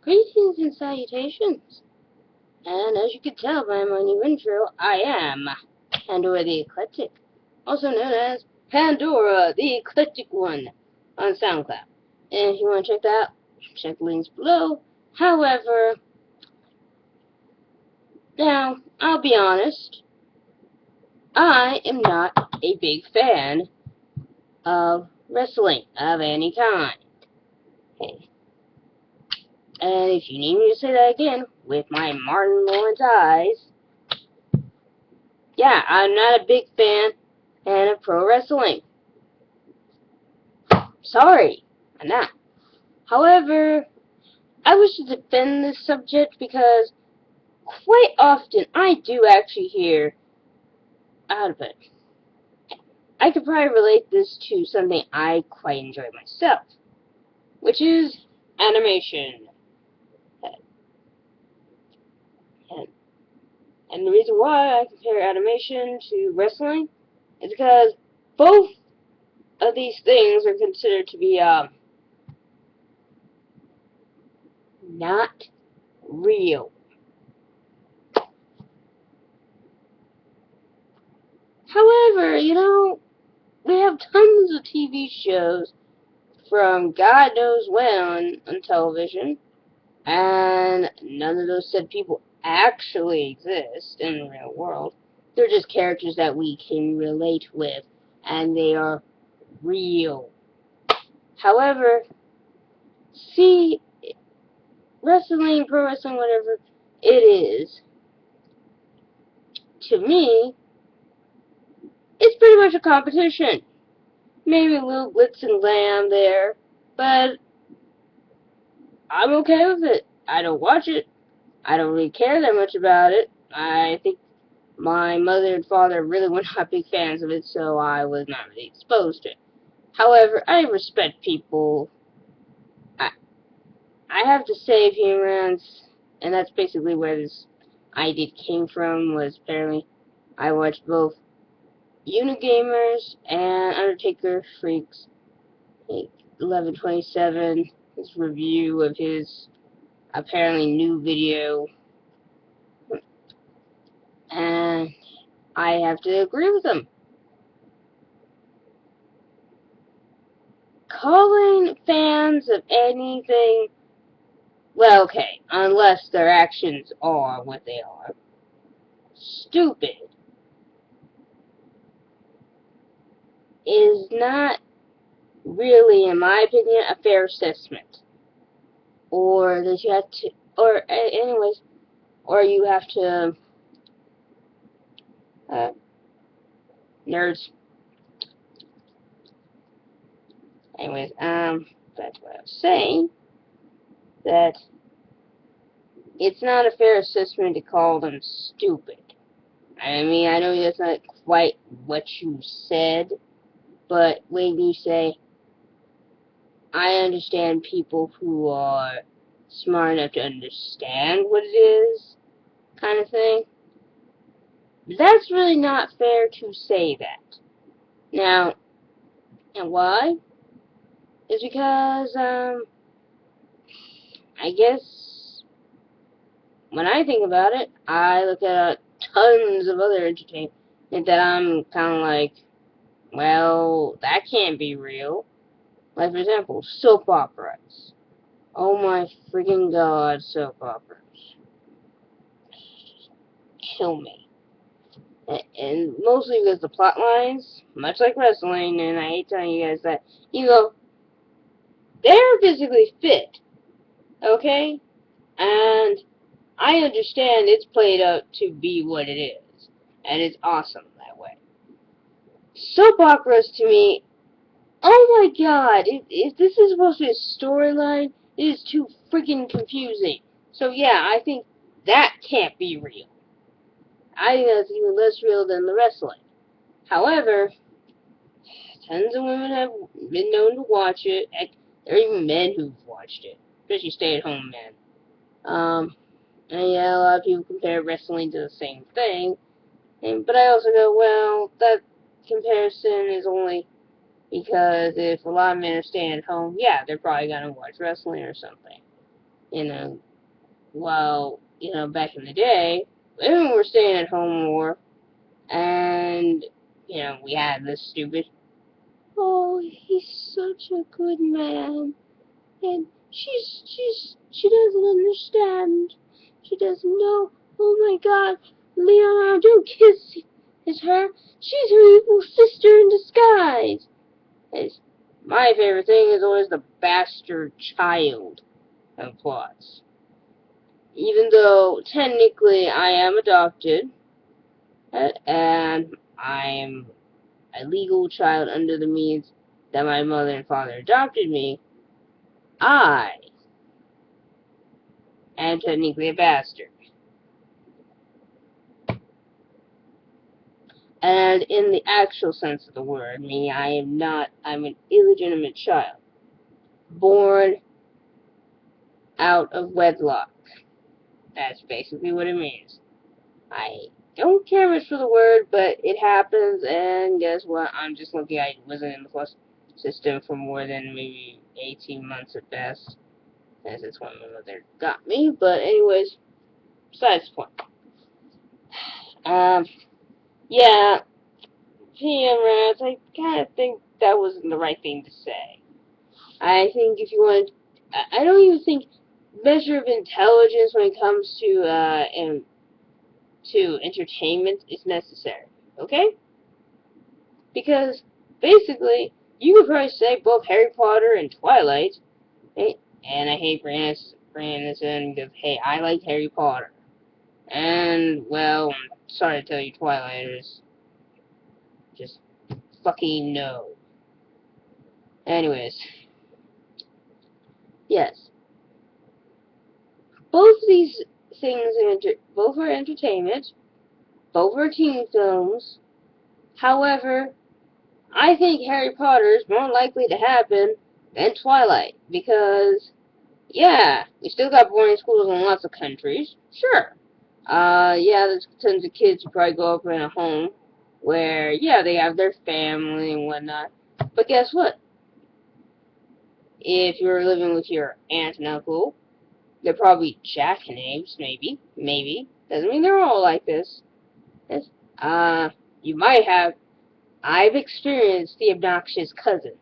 Greetings and salutations, and as you can tell by my new intro, I am Pandora the Eclectic, also known as Pandora the Eclectic One on SoundCloud. And if you want to check that out, check the links below. However, now, I'll be honest, I am not a big fan of wrestling of any kind. Okay. And if you need me to say that again, with my Martin Lawrence eyes, yeah, I'm not a big fan of pro wrestling. Sorry, I'm not. However, I wish to defend this subject because quite often I do actually hear out of it. I could probably relate this to something I quite enjoy myself, which is animation. And the reason why I compare animation to wrestling is because both of these things are considered to be not real. However, we have tons of TV shows from God knows when on television, and none of those said people actually exist in the real world. They're just characters that we can relate with, and they are real. However, see, wrestling, pro wrestling, whatever it is, to me, it's pretty much a competition. Maybe a little glitz and glam there, but I'm okay with it. I don't watch it. I don't really care that much about it. I think my mother and father really were not big fans of it, so I was not really exposed to it. However, I respect people. I have to save humans, and that's basically where this idea came from, was apparently I watched both Unigamers and Undertaker Freaks, 1127, his review of his apparently new video, and I have to agree with him. Calling fans of anything, well, okay, unless their actions are what they are, stupid, is not really, in my opinion, a fair assessment. Or that you have to, or anyways, or you have to, nerds. Anyways, that's what I was saying, that it's not a fair assessment to call them stupid. I mean, I know that's not quite what you said, but when you say, I understand people who are smart enough to understand what it is, kind of thing, that's really not fair to say that. Now, and why? Is because, I guess, when I think about it, I look at tons of other entertainment that I'm kind of like, well, that can't be real. Like, for example, soap operas. Oh my freaking god, soap operas. Kill me. And mostly because the plot lines, much like wrestling, and I hate telling you guys that, they're physically fit, okay? And I understand it's played up to be what it is, and it's awesome that way. Soap operas, to me, oh my god, if this is supposed to be a storyline, it is too freaking confusing. So yeah, I think that can't be real. I think that's even less real than the wrestling. However, tons of women have been known to watch it. There are even men who've watched it, especially stay-at-home men. And yeah, a lot of people compare wrestling to the same thing. But I also go, well, that comparison is only because if a lot of men are staying at home, yeah, they're probably going to watch wrestling or something. you know, while, back in the day, women were staying at home more, and, we had this stupid, oh, he's such a good man, and she doesn't understand, she doesn't know, oh my god, Leonardo, don't kiss her, she's her evil sister in disguise. It's, my favorite thing is always the bastard child of plots. Even though technically I am adopted, and I'm a legal child under the means that my mother and father adopted me, I am technically a bastard. And in the actual sense of the word, meaning I'm an illegitimate child, born out of wedlock. That's basically what it means. I don't care much for the word, but it happens, and guess what? I'm just lucky I wasn't in the foster system for more than maybe 18 months at best, as it's when my mother got me. But anyways, besides the point. Yeah, PM rats, I kind of think that wasn't the right thing to say. I think if you want, I don't even think measure of intelligence when it comes to entertainment is necessary. Okay? Because basically, you could probably say both Harry Potter and Twilight, and I hate Brandon because, hey, I like Harry Potter. And, well, I'm sorry to tell you, Twilighters, just fucking no. Anyways, yes. Both these things both are entertainment, both are teen films. However, I think Harry Potter is more likely to happen than Twilight, because yeah, we still got boarding schools in lots of countries. Sure. Yeah, there's tons of kids who probably grow up in a home where, yeah, they have their family and whatnot. But guess what? If you're living with your aunt and uncle, they're probably jackanapes, maybe. Maybe. Doesn't mean they're all like this. Yes. You might have. I've experienced the obnoxious cousin.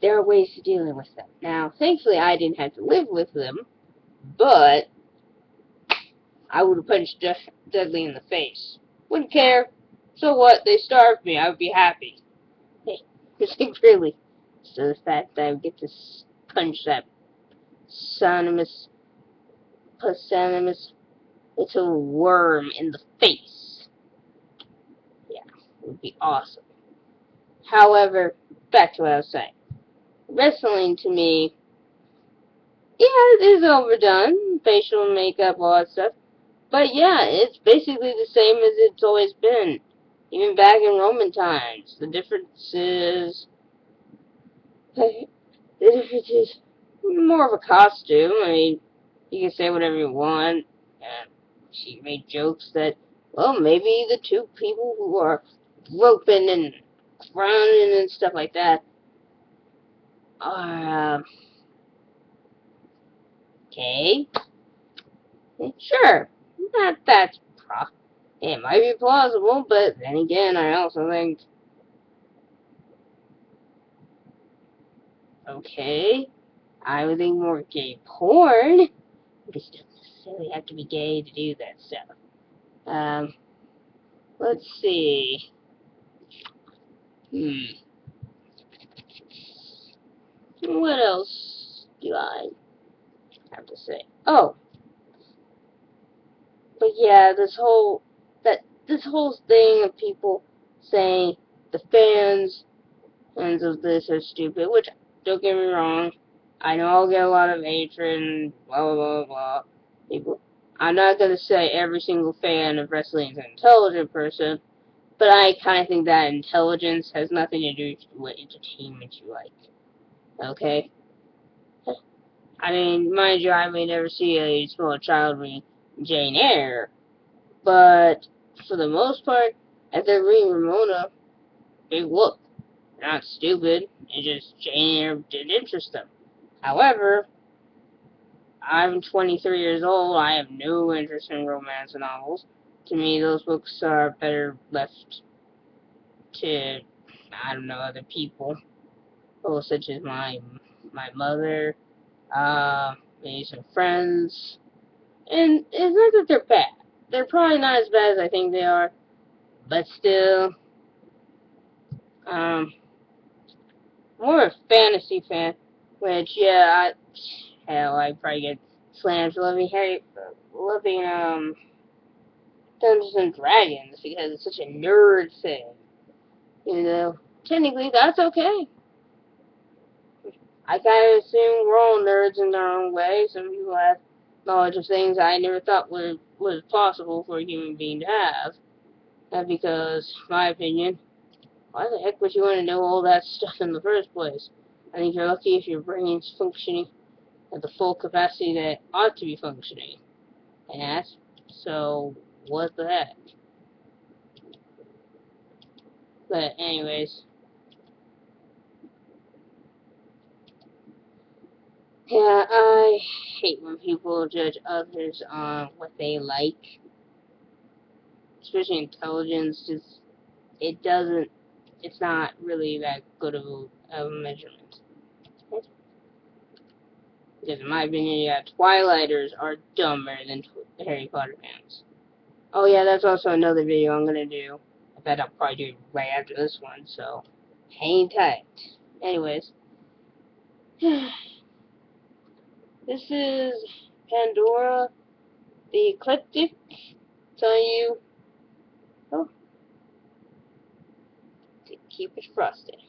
There are ways to dealing with them. Now, thankfully, I didn't have to live with them, but I would have punched Dudley in the face. Wouldn't care. So what? They starved me. I would be happy. Hey, really. So the fact that I would get to punch that pusillanimous little worm in the face. Yeah, it would be awesome. However, back to what I was saying. Wrestling to me, yeah, it is overdone. Facial makeup, all that stuff. But yeah, it's basically the same as it's always been. Even back in Roman times. The difference is more of a costume. I mean, you can say whatever you want. She made jokes that, well, maybe the two people who are roping and running and stuff like that are, okay. Sure. Not that's it might be plausible, but then again, I also think, okay, I would think more gay porn. You don't necessarily have to be gay to do that stuff. Let's see. What else do I have to say? Oh, but yeah, this whole thing of people saying the fans of this are stupid, which, don't get me wrong, I know I'll get a lot of hatred and blah blah blah blah. People, I'm not gonna say every single fan of wrestling is an intelligent person, but I kind of think that intelligence has nothing to do with what entertainment you like. Okay? I mean, mind you, I may never see a small child read Jane Eyre, but for the most part, as they're reading Ramona, they look. They're not stupid. It's just Jane Eyre didn't interest them. However, I'm 23 years old. I have no interest in romance novels. To me, those books are better left to, I don't know, other people. People such as my mother, maybe some friends. And it's not that they're bad. They're probably not as bad as I think they are, but still, um, more a fantasy fan. Which, yeah, hell, I probably get slammed for loving Dungeons and Dragons because it's such a nerd thing. You know, technically that's okay. I kind of assume we're all nerds in our own way. Some people have knowledge of things I never thought was possible for a human being to have. And because, in my opinion, why the heck would you want to know all that stuff in the first place? I think you're lucky if your brain's functioning at the full capacity that it ought to be functioning at. So, what the heck? But anyways, yeah, I hate when people judge others on what they like, especially intelligence. Just it's not really that good of a measurement. Because in my opinion, yeah, Twilighters are dumber than Harry Potter fans. Oh yeah, that's also another video I'm gonna do. I bet I'll probably do it right after this one, so hang tight. Anyways, this is Pandora the Eclectic telling you, oh, to keep it frosty.